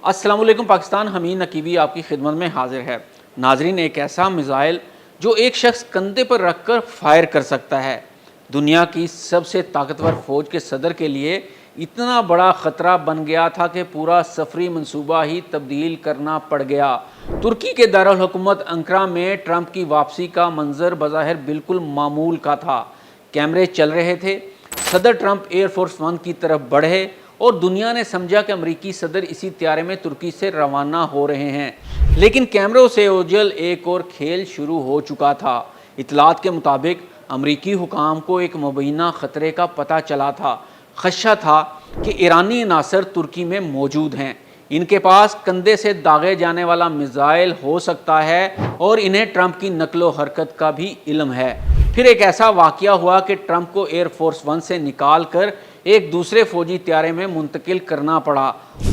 अस्सलाम वालेकुम पाकिस्तान। हमीद नकीबी आपकी खिदमत में हाजिर है। नाजरीन, एक ऐसा मिज़ाइल जो एक शख्स कंधे पर रख कर फायर कर सकता है, दुनिया की सबसे ताकतवर फ़ौज के सदर के लिए इतना बड़ा ख़तरा बन गया था कि पूरा सफरी मंसूबा ही तब्दील करना पड़ गया। तुर्की के दारुल हुकूमत अंकारा में ट्रंप की वापसी का मंजर बज़ाहिर बिल्कुल मामूल का था। कैमरे चल रहे थे, सदर ट्रंप एयरफोर्स वन की तरफ बढ़े और दुनिया ने समझा कि अमरीकी सदर इसी त्यारे में तुर्की से रवाना हो रहे हैं। लेकिन कैमरों से ओझल एक और खेल शुरू हो चुका था। इतलात के मुताबिक अमरीकी हुकाम को एक मुबैना ख़तरे का पता चला था। खदशा था कि ईरानी अनासर तुर्की में मौजूद हैं, इनके पास कंधे से दागे जाने वाला मिसाइल हो सकता है और इन्हें ट्रंप की नकलो हरकत का भी इल्म है। फिर एक ऐसा वाक़या हुआ कि ट्रंप को एयरफोर्स वन से निकाल कर एक दूसरे फौजी त्यारे में मुंतकिल करना पड़ा।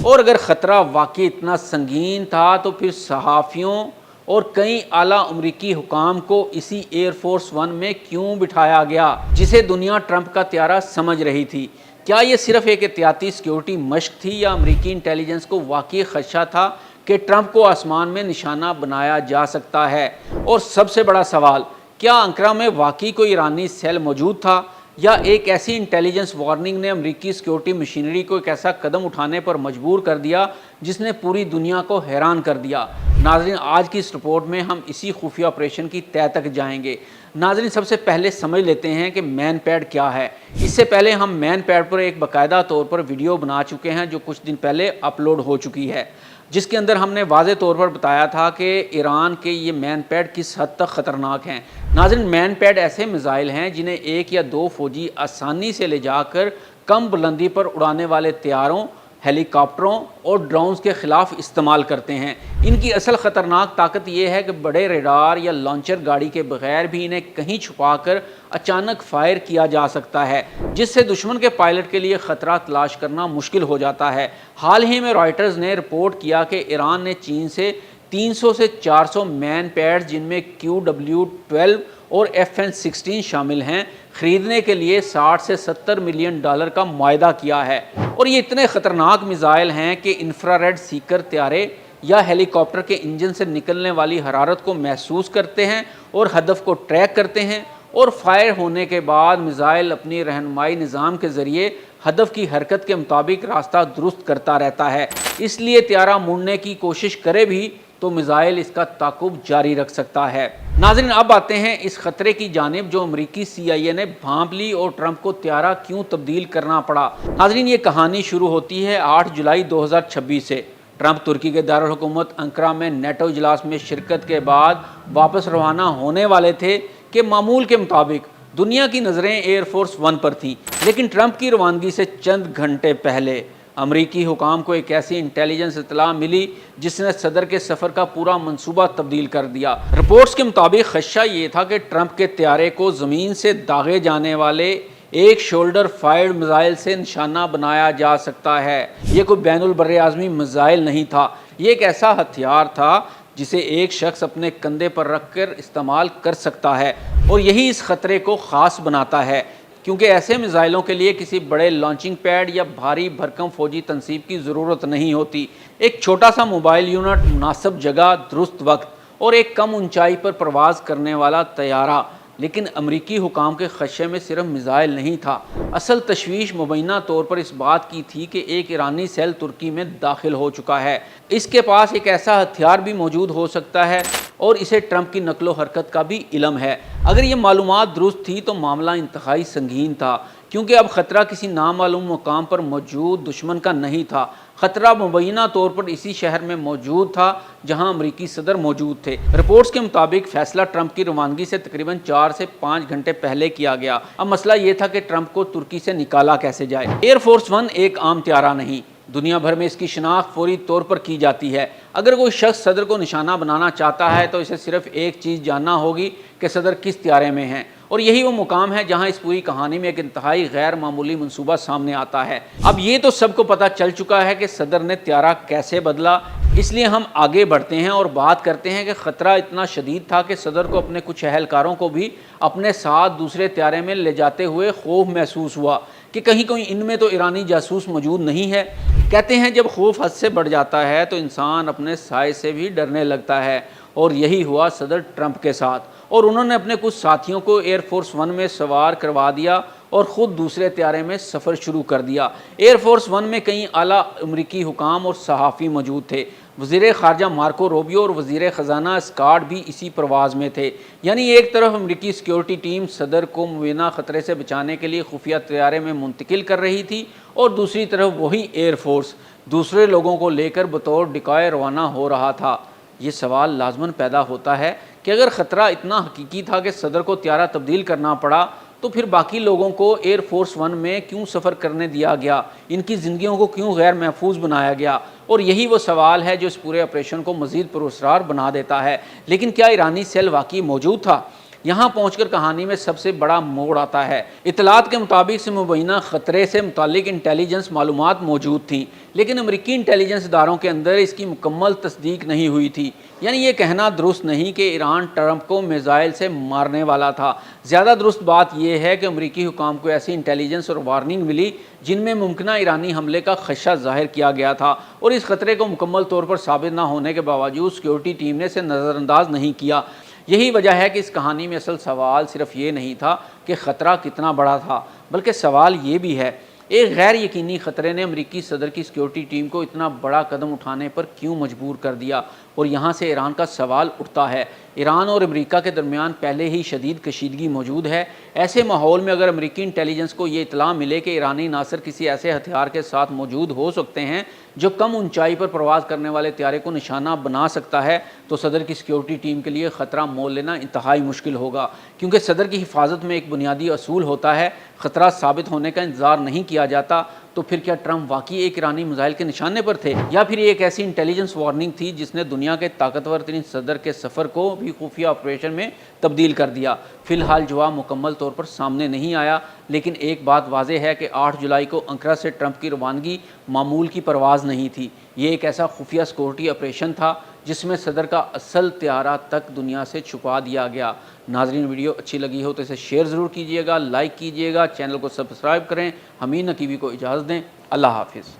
और अगर ख़तरा वाकई इतना संगीन था तो फिर सहाफ़ियों और कई आला अमरीकी हुकाम को इसी एयरफोर्स वन में क्यों बिठाया गया, जिसे दुनिया ट्रंप का त्यारा समझ रही थी? क्या ये सिर्फ एक एहतियाती सिक्योरिटी मशक थी या अमरीकी इंटेलिजेंस को वाकई खदशा था कि ट्रंप को आसमान में निशाना बनाया जा सकता है? और सबसे बड़ा सवाल, क्या अंकारा में वाकई कोई ईरानी सेल मौजूद था या एक ऐसी इंटेलिजेंस वार्निंग ने अमरीकी सिक्योरिटी मशीनरी को एक ऐसा कदम उठाने पर मजबूर कर दिया जिसने पूरी दुनिया को हैरान कर दिया? नाजरीन, आज की इस रिपोर्ट में हम इसी खुफिया ऑपरेशन की तह तक जाएंगे। नाजरीन, सबसे पहले समझ लेते हैं कि मैन पैड क्या है। इससे पहले हम मैन पैड पर एक बाकायदा तौर पर वीडियो बना चुके हैं जो कुछ दिन पहले अपलोड हो चुकी है, जिसके अंदर हमने वाज़े तौर पर बताया था कि ईरान के ये मैन पैड किस हद तक ख़तरनाक हैं। नाज़रीन, मैन पैड ऐसे मिसाइल हैं जिन्हें एक या दो फौजी आसानी से ले जाकर कम बुलंदी पर उड़ाने वाले तैयारों, हेलीकॉप्टरों और ड्रोन्स के ख़िलाफ़ इस्तेमाल करते हैं। इनकी असल ख़तरनाक ताकत यह है कि बड़े रेडार या लॉन्चर गाड़ी के बगैर भी इन्हें कहीं छुपाकर अचानक फायर किया जा सकता है, जिससे दुश्मन के पायलट के लिए ख़तरा तलाश करना मुश्किल हो जाता है। हाल ही में रॉयटर्स ने रिपोर्ट किया कि ईरान ने चीन से 300 से 400 मैन पैड्स, जिनमें QW-12 और FN-16 शामिल हैं, ख़रीदने के लिए 60 से 70 मिलियन डॉलर का मुआहदा किया है। और ये इतने ख़तरनाक मिसाइल हैं कि इंफ्रारेड सीकर त्यारे या हेलीकॉप्टर के इंजन से निकलने वाली हरारत को महसूस करते हैं और हदफ को ट्रैक करते हैं, और फायर होने के बाद मिसाइल अपनी रहनुमाई निज़ाम के ज़रिए हदफ की हरकत के मुताबिक रास्ता दुरुस्त करता रहता है। इसलिए त्यारा मुड़ने की कोशिश करे भी तो मिसाइल इसका ताक़ुब जारी रख सकता है। नाज़रीन, अब आते हैं इस ख़तरे की जानिब जो अमरीकी CIA ने भांप ली और ट्रंप को त्यारा क्यों तब्दील करना पड़ा। नाज़रीन, ये कहानी शुरू होती है 8 जुलाई 2026 से। ट्रंप तुर्की के दारुल हुकूमत अंकारा में नेटो इजलास में शिरकत के बाद वापस रवाना होने वाले थे कि मामूल के मुताबिक दुनिया की नज़रें एयरफोर्स वन पर थीं। लेकिन ट्रंप की रवानगी से चंद घंटे पहले अमरीकी हुकाम को एक ऐसी इंटेलिजेंस इत्तला मिली जिसने सदर के सफ़र का पूरा मंसूबा तब्दील कर दिया। रिपोर्ट्स के मुताबिक खदशा ये था कि ट्रंप के त्यारे को ज़मीन से दागे जाने वाले एक शोल्डर फायर्ड मिसाइल से निशाना बनाया जा सकता है। ये कोई बैनुल बर्रे आज़मी मिसाइल नहीं था, ये एक ऐसा हथियार था जिसे एक शख्स अपने कंधे पर रख कर इस्तेमाल कर सकता है। और यही इस ख़तरे को ख़ास बनाता है, क्योंकि ऐसे मिसाइलों के लिए किसी बड़े लॉन्चिंग पैड या भारी भरकम फौजी तनसीब की ज़रूरत नहीं होती। एक छोटा सा मोबाइल यूनिट, मुनासिब जगह, दुरुस्त वक्त और एक कम ऊंचाई पर परवाज़ करने वाला तैयारा। लेकिन अमरीकी हुकाम के खदशे में सिर्फ मिसाइल नहीं था, असल तशवीश मुबैना तौर पर इस बात की थी कि एक ईरानी सेल तुर्की में दाखिल हो चुका है। इसके पास एक ऐसा हथियार भी मौजूद हो सकता है और इसे ट्रंप की नकलो हरकत का भी इल्म है। अगर ये मालूमात दुरुस्त थी तो मामला इंतहाई संगीन था, क्योंकि अब ख़तरा किसी नामालूम मुकाम पर मौजूद दुश्मन का नहीं था। ख़तरा मुबैना तौर पर इसी शहर में मौजूद था जहां अमरीकी सदर मौजूद थे। रिपोर्ट्स के मुताबिक फ़ैसला ट्रंप की रवानगी से तकरीबन 4 से 5 घंटे पहले किया गया। अब मसला ये था कि ट्रंप को तुर्की से निकाला कैसे जाए। एयरफोर्स वन एक आम त्यारा नहीं, दुनिया भर में इसकी शनाख्त फौरी तौर पर की जाती है। अगर कोई शख्स सदर को निशाना बनाना चाहता है तो इसे सिर्फ एक चीज़ जानना होगी कि सदर किस त्यारे में हैं, और यही वो मुकाम है जहां इस पूरी कहानी में एक इंतहाई गैर मामूली मंसूबा सामने आता है। अब ये तो सबको पता चल चुका है कि सदर ने त्यारा कैसे बदला, इसलिए हम आगे बढ़ते हैं और बात करते हैं कि ख़तरा इतना शदीद था कि सदर को अपने कुछ अहलकारों को भी अपने साथ दूसरे त्यारे में ले जाते हुए खौफ महसूस हुआ कि कहीं कोई इनमें तो ईरानी जासूस मौजूद नहीं है। کہتے ہیں جب خوف حد سے بڑھ جاتا ہے تو انسان اپنے سائے سے بھی ڈرنے لگتا ہے، اور یہی ہوا صدر ٹرمپ کے ساتھ، اور انہوں نے اپنے کچھ ساتھیوں کو ایئر فورس ون میں سوار کروا دیا اور خود دوسرے طیارے میں سفر شروع کر دیا۔ ایئر فورس ون میں کئی اعلیٰ امریکی حکام اور صحافی موجود تھے۔ وزیر خارجہ مارکو روبیو اور وزیر خزانہ اسکاٹ بھی اسی پرواز میں تھے۔ یعنی ایک طرف امریکی سیکیورٹی ٹیم صدر کو مبینہ خطرے سے بچانے کے لیے خفیہ طیارے میں منتقل کر رہی تھی، اور دوسری طرف وہی ایئر فورس دوسرے لوگوں کو لے کر بطور ڈکوئے روانہ ہو رہا تھا۔ یہ سوال لازماً پیدا ہوتا ہے کہ اگر خطرہ اتنا حقیقی تھا کہ صدر کو طیارہ تبدیل کرنا پڑا، تو پھر باقی لوگوں کو ایئر فورس ون میں کیوں سفر کرنے دیا گیا؟ ان کی زندگیوں کو کیوں غیر محفوظ بنایا گیا؟ اور یہی وہ سوال ہے جو اس پورے آپریشن کو مزید پراسرار بنا دیتا ہے۔ لیکن کیا ایرانی سیل واقعی موجود تھا؟ یہاں پہنچ کر کہانی میں سب سے بڑا موڑ آتا ہے۔ اطلاعات کے مطابق اس مبینہ خطرے سے متعلق انٹیلیجنس معلومات موجود تھیں، لیکن امریکی انٹیلیجنس اداروں کے اندر اس کی مکمل تصدیق نہیں ہوئی تھی۔ یعنی یہ کہنا درست نہیں کہ ایران ٹرمپ کو میزائل سے مارنے والا تھا۔ زیادہ درست بات یہ ہے کہ امریکی حکام کو ایسی انٹیلیجنس اور وارننگ ملی جن میں ممکنہ ایرانی حملے کا خدشہ ظاہر کیا گیا تھا، اور اس خطرے کو مکمل طور پر ثابت نہ ہونے کے باوجود سیکیورٹی ٹیم نے اسے نظر انداز نہیں کیا۔ یہی وجہ ہے کہ اس کہانی میں اصل سوال صرف یہ نہیں تھا کہ خطرہ کتنا بڑا تھا، بلکہ سوال یہ بھی ہے، ایک غیر یقینی خطرے نے امریکی صدر کی سیکیورٹی ٹیم کو اتنا بڑا قدم اٹھانے پر کیوں مجبور کر دیا؟ اور یہاں سے ایران کا سوال اٹھتا ہے۔ ایران اور امریکہ کے درمیان پہلے ہی شدید کشیدگی موجود ہے۔ ایسے ماحول میں اگر امریکی انٹیلیجنس کو یہ اطلاع ملے کہ ایرانی عناصر کسی ایسے ہتھیار کے ساتھ موجود ہو سکتے ہیں جو کم اونچائی پر پرواز کرنے والے طیارے کو نشانہ بنا سکتا ہے، تو صدر کی سیکیورٹی ٹیم کے لیے خطرہ مول لینا انتہائی مشکل ہوگا، کیونکہ صدر کی حفاظت میں ایک بنیادی اصول ہوتا ہے، خطرہ ثابت ہونے کا انتظار نہیں کیا جاتا۔ تو پھر کیا ٹرمپ واقعی ایک ایرانی میزائل کے نشانے پر تھے، یا پھر ایک ایسی انٹیلیجنس وارننگ تھی جس نے دنیا کے طاقتور ترین صدر کے سفر کو بھی خفیہ آپریشن میں تبدیل کر دیا؟ فی الحال جواب مکمل طور پر سامنے نہیں آیا، لیکن ایک بات واضح ہے کہ 8 جولائی کو انقرہ سے ٹرمپ کی روانگی معمول کی پرواز نہیں تھی۔ یہ ایک ایسا خفیہ سیکورٹی آپریشن تھا جس میں صدر کا اصل طیارہ تک دنیا سے چھپا دیا گیا۔ ناظرین، ویڈیو اچھی لگی ہو تو اسے شیئر ضرور کیجیے گا، لائک کیجیے گا، چینل کو سبسکرائب کریں۔ امین نقیبی کو اجازت دیں۔ اللہ حافظ۔